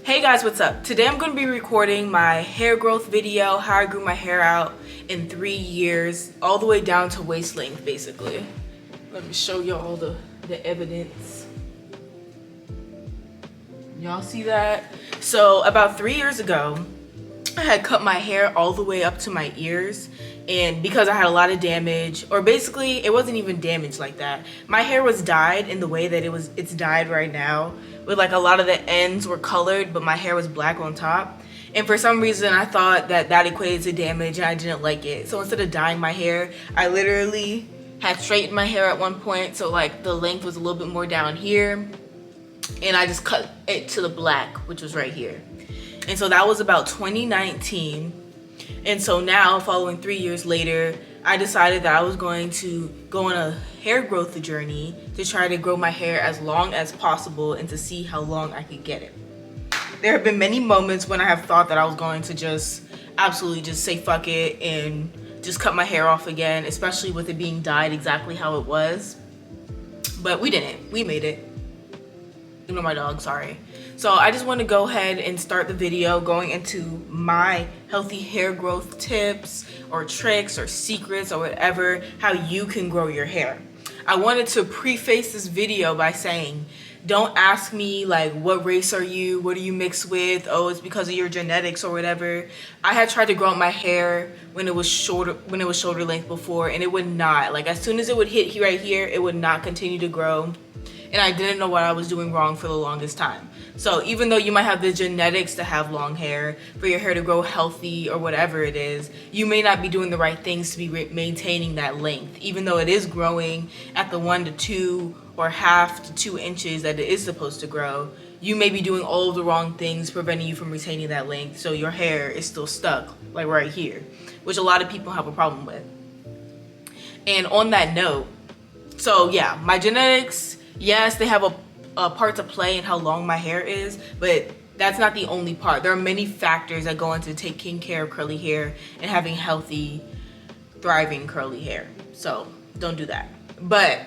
Hey guys, what's up? Today I'm going to be recording my hair growth video, how I grew my hair out in 3 years, all the way down to waist length basically. Let me show y'all the evidence. Y'all see that? So about 3 years ago, I had cut my hair all the way up to my ears, and because I had a lot of damage, or basically it wasn't even damaged like that. My hair was dyed in the way that it's dyed right now, with like a lot of the ends were colored, but my hair was black on top. And for some reason I thought that equated to damage and I didn't like it. So instead of dyeing my hair, I literally had straightened my hair at one point, so like the length was a little bit more down here, and I just cut it to the black, which was right here. And so that was about 2019. And so now, following 3 years later, I decided that I was going to go on a hair growth journey to try to grow my hair as long as possible and to see how long I could get it. There have been many moments when I have thought that I was going to just absolutely just say fuck it and just cut my hair off again, especially with it being dyed exactly how it was. But we didn't. We made it. Ignore my dog, sorry. So I just want to go ahead and start the video going into my healthy hair growth tips or tricks or secrets or whatever, how you can grow your hair. I wanted to preface this video by saying, don't ask me like, what race are you? What are you mixed with? Oh, it's because of your genetics or whatever. I had tried to grow out my hair when it was shoulder length before, and it would not. Like, as soon as it would hit right here, it would not continue to grow. And I didn't know what I was doing wrong for the longest time. So even though you might have the genetics to have long hair, for your hair to grow healthy or whatever it is, you may not be doing the right things to be maintaining that length. Even though it is growing at the 1 to 2 or half to 2 inches that it is supposed to grow, you may be doing all of the wrong things preventing you from retaining that length. So your hair is still stuck, like right here, which a lot of people have a problem with. And on that note, so yeah, my genetics, yes, they have a part to play in how long my hair is, but that's not the only part. There are many factors that go into taking care of curly hair and having healthy, thriving curly hair. So don't do that. But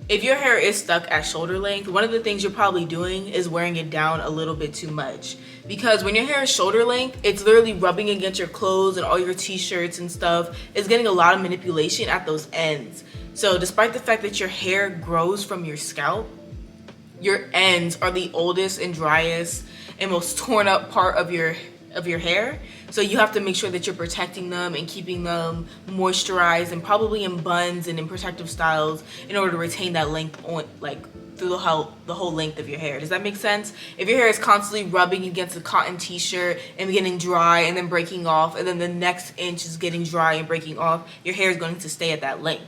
if your hair is stuck at shoulder length, one of the things you're probably doing is wearing it down a little bit too much. Because when your hair is shoulder length, it's literally rubbing against your clothes and all your t-shirts and stuff. It's getting a lot of manipulation at those ends. So despite the fact that your hair grows from your scalp, your ends are the oldest and driest and most torn up part of your hair. So you have to make sure that you're protecting them and keeping them moisturized and probably in buns and in protective styles in order to retain that length on, like, through the whole length of your hair. Does that make sense? If your hair is constantly rubbing against a cotton t-shirt and getting dry and then breaking off, and then the next inch is getting dry and breaking off, your hair is going to stay at that length.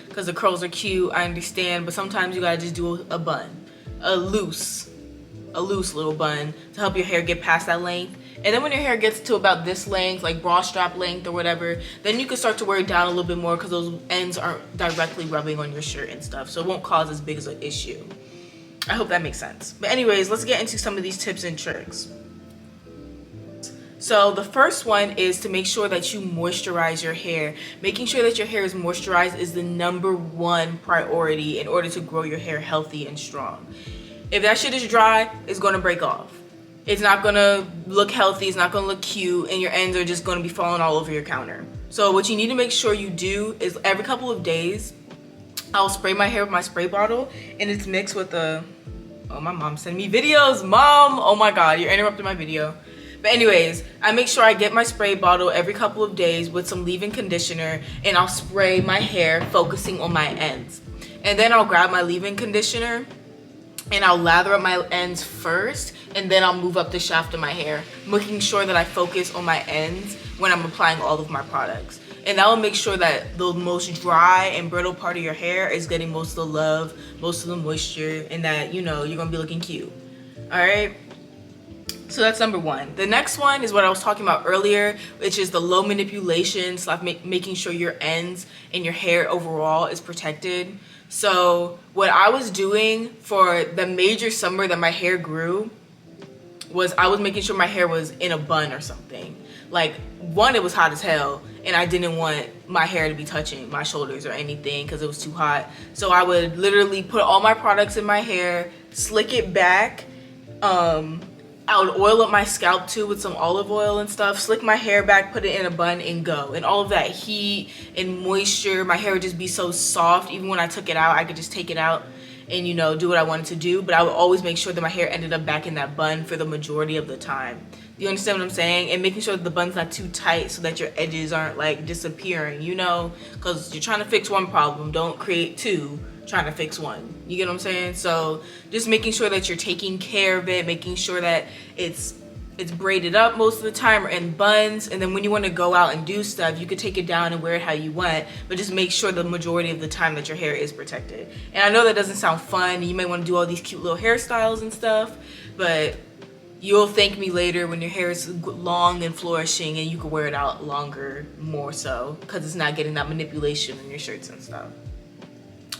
Because the curls are cute, I understand, but sometimes you gotta just do a bun, a loose little bun to help your hair get past that length. And then when your hair gets to about this length, like bra strap length or whatever, then you can start to wear it down a little bit more because those ends aren't directly rubbing on your shirt and stuff, so it won't cause as big as an issue. I hope that makes sense. But anyways, let's get into some of these tips and tricks. So the first one is to make sure that you moisturize your hair. Making sure that your hair is moisturized is the #1 priority in order to grow your hair healthy and strong. If that shit is dry, it's gonna break off. It's not gonna look healthy, it's not gonna look cute, and your ends are just gonna be falling all over your counter. So what you need to make sure you do is every couple of days, I'll spray my hair with my spray bottle, and it's mixed with oh, my mom's sending me videos. Mom, oh my God, you're interrupting my video. But anyways, I make sure I get my spray bottle every couple of days with some leave-in conditioner, and I'll spray my hair focusing on my ends. And then I'll grab my leave-in conditioner and I'll lather up my ends first, and then I'll move up the shaft of my hair, making sure that I focus on my ends when I'm applying all of my products. And that will make sure that the most dry and brittle part of your hair is getting most of the love, most of the moisture, and that, you know, you're gonna be looking cute. All right? So that's #1. The next one is what I was talking about earlier, which is the low manipulation, making sure your ends and your hair overall is protected. So what I was doing for the major summer that my hair grew was I was making sure my hair was in a bun or something. Like, one, it was hot as hell, and I didn't want my hair to be touching my shoulders or anything because it was too hot. So I would literally put all my products in my hair, slick it back, I would oil up my scalp too with some olive oil and stuff, slick my hair back, put it in a bun and go. And all of that heat and moisture, my hair would just be so soft. Even when I took it out, I could just take it out and, you know, do what I wanted to do. But I would always make sure that my hair ended up back in that bun for the majority of the time. Do you understand what I'm saying? And making sure that the bun's not too tight so that your edges aren't like disappearing, you know, because you're trying to fix one problem, don't create two trying to fix one. You get what I'm saying? So just making sure that you're taking care of it, making sure that it's braided up most of the time or in buns. And then when you want to go out and do stuff, you could take it down and wear it how you want, but just make sure the majority of the time that your hair is protected. And I know that doesn't sound fun. You may want to do all these cute little hairstyles and stuff, but you'll thank me later when your hair is long and flourishing and you can wear it out longer, more so, because it's not getting that manipulation in your shirts and stuff.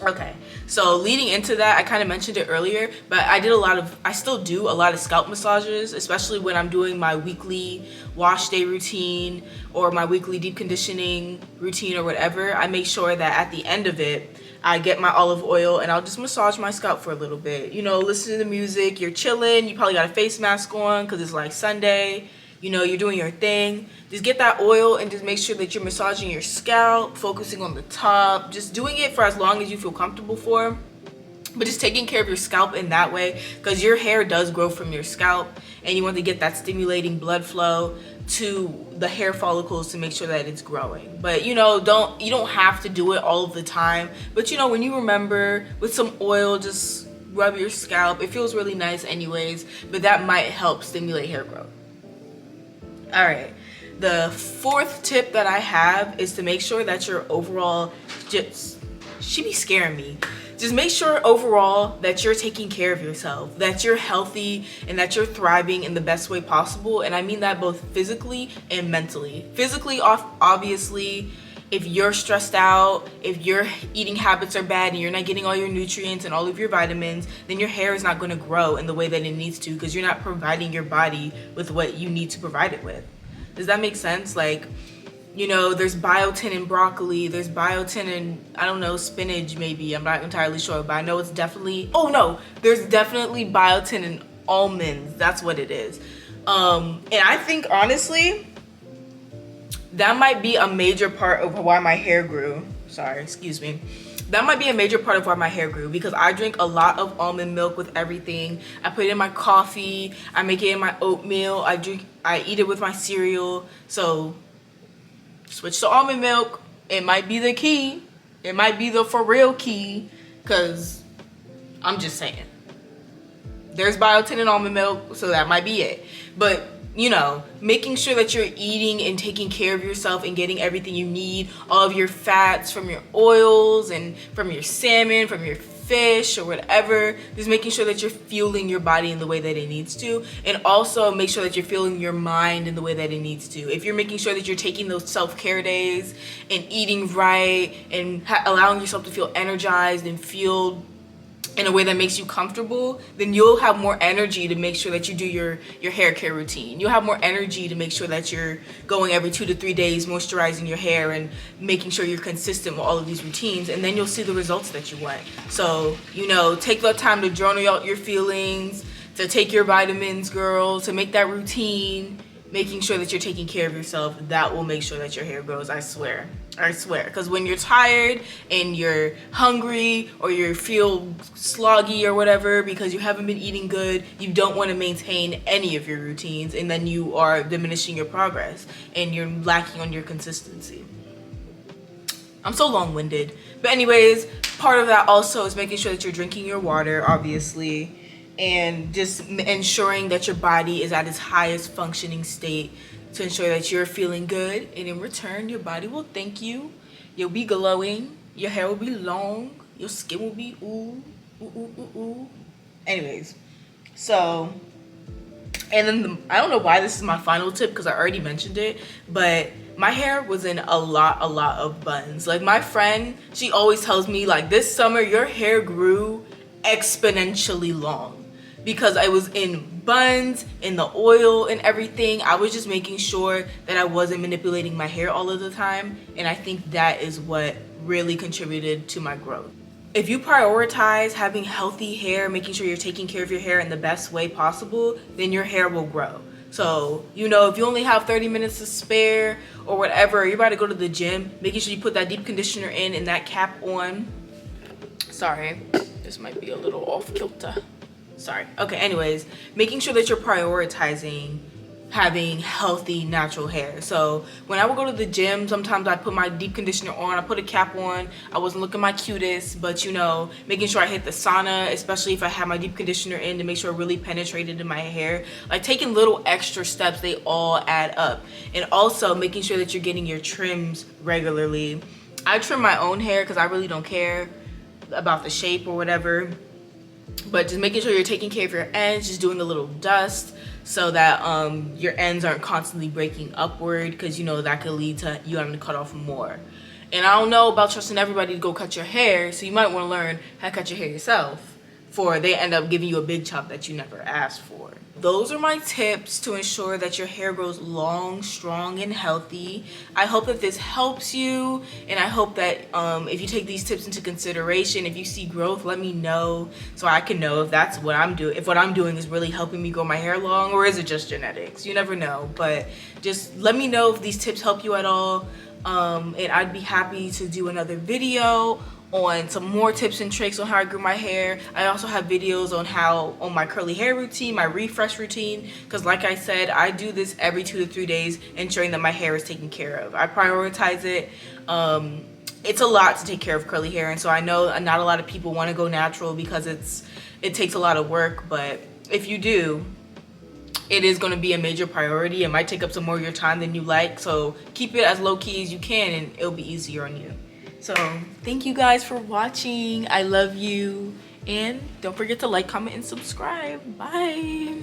Okay, so leading into that, I kind of mentioned it earlier, but I still do a lot of scalp massages, especially when I'm doing my weekly wash day routine or my weekly deep conditioning routine or whatever. I make sure that at the end of it, I get my olive oil and I'll just massage my scalp for a little bit. You know, listen to the music, you're chilling, you probably got a face mask on because it's like Sunday. You know, you're doing your thing. Just get that oil and just make sure that you're massaging your scalp, focusing on the top, just doing it for as long as you feel comfortable for. But just taking care of your scalp in that way, because your hair does grow from your scalp and you want to get that stimulating blood flow to the hair follicles to make sure that it's growing. But you know, you don't have to do it all of the time. But you know, when you remember, with some oil, just rub your scalp. It feels really nice anyways, but that might help stimulate hair growth. All right, the fourth tip that I have is to make sure that your overall, she be scaring me. Just make sure overall that you're taking care of yourself, that you're healthy and that you're thriving in the best way possible. And I mean that both physically and mentally. Physically, obviously, if you're stressed out, if your eating habits are bad and you're not getting all your nutrients and all of your vitamins, then your hair is not going to grow in the way that it needs to, because you're not providing your body with what you need to provide it with. Does that make sense? Like, you know, there's biotin in broccoli, there's biotin in, I don't know, spinach maybe, I'm not entirely sure, but I know it's definitely, oh no, there's definitely biotin in almonds, that's what it is. And I think honestly, that might be a major part of why my hair grew. Sorry, excuse me. That might be a major part of why my hair grew, because I drink a lot of almond milk with everything. I put it in my coffee, I make it in my oatmeal, I eat it with my cereal. So switch to almond milk. It might be the key. It might be the for real key, because I'm just saying. There's biotin in almond milk, so that might be it. But you know, making sure that you're eating and taking care of yourself and getting everything you need, all of your fats from your oils and from your salmon, from your fish or whatever, just making sure that you're fueling your body in the way that it needs to, and also make sure that you're fueling your mind in the way that it needs to. If you're making sure that you're taking those self-care days and eating right and allowing yourself to feel energized and fueled in a way that makes you comfortable, then you'll have more energy to make sure that you do your hair care routine. You'll have more energy to make sure that you're going every 2 to 3 days moisturizing your hair and making sure you're consistent with all of these routines, and then you'll see the results that you want. So, you know, take the time to journal out your feelings, to take your vitamins, girl, to make that routine, making sure that you're taking care of yourself. That will make sure that your hair grows, I swear. I swear, because when you're tired and you're hungry or you feel sloggy or whatever because you haven't been eating good, you don't want to maintain any of your routines, and then you are diminishing your progress and you're lacking on your consistency. I'm so long-winded. But anyways, part of that also is making sure that you're drinking your water, obviously, and just ensuring that your body is at its highest functioning state, to ensure that you're feeling good, and in return your body will thank you. You'll be glowing, your hair will be long, your skin will be ooh, ooh, ooh, ooh, ooh. Anyways, so, and then I don't know why this is my final tip, because I already mentioned it, but my hair was in a lot of buns. Like, my friend, she always tells me, like, this summer your hair grew exponentially long, because I was in buns, in the oil and everything. I was just making sure that I wasn't manipulating my hair all of the time, and I think that is what really contributed to my growth. if you prioritize having healthy hair, making sure you're taking care of your hair in the best way possible, then your hair will grow. So, you know, if you only have 30 minutes to spare or whatever, you're about to go to the gym, making sure you put that deep conditioner in and that cap on. Sorry, this might be a little off kilter. Sorry. Okay, anyways, making sure that you're prioritizing having healthy natural hair. So when I would go to the gym, sometimes I put my deep conditioner on, I put a cap on, I wasn't looking my cutest, but you know, making sure I hit the sauna, especially if I have my deep conditioner in, to make sure it really penetrated in my hair. Like taking little extra steps, they all add up. And also making sure that you're getting your trims regularly. I trim my own hair because I really don't care about the shape or whatever, but just making sure you're taking care of your ends, just doing a little dust so that your ends aren't constantly breaking upward, because you know that could lead to you having to cut off more. And I don't know about trusting everybody to go cut your hair, so you might want to learn how to cut your hair yourself before they end up giving you a big chop that you never asked for. Those are my tips to ensure that your hair grows long, strong, and healthy. I hope that this helps you, and I hope that if you take these tips into consideration, if you see growth, let me know so I can know if that's what I'm doing, if what I'm doing is really helping me grow my hair long, or is it just genetics? You never know, but just let me know if these tips help you at all, and I'd be happy to do another video on some more tips and tricks on how I grew my hair. I also have videos on my curly hair routine, my refresh routine, because like I said, I do this every 2 to 3 days, ensuring that my hair is taken care of. I prioritize it. It's a lot to take care of curly hair, and so I know not a lot of people want to go natural because it takes a lot of work, but if you do, it is going to be a major priority. It might take up some more of your time than you like, so keep it as low-key as you can and it'll be easier on you. So thank you guys for watching. I love you, and don't forget to like, comment, and subscribe. Bye.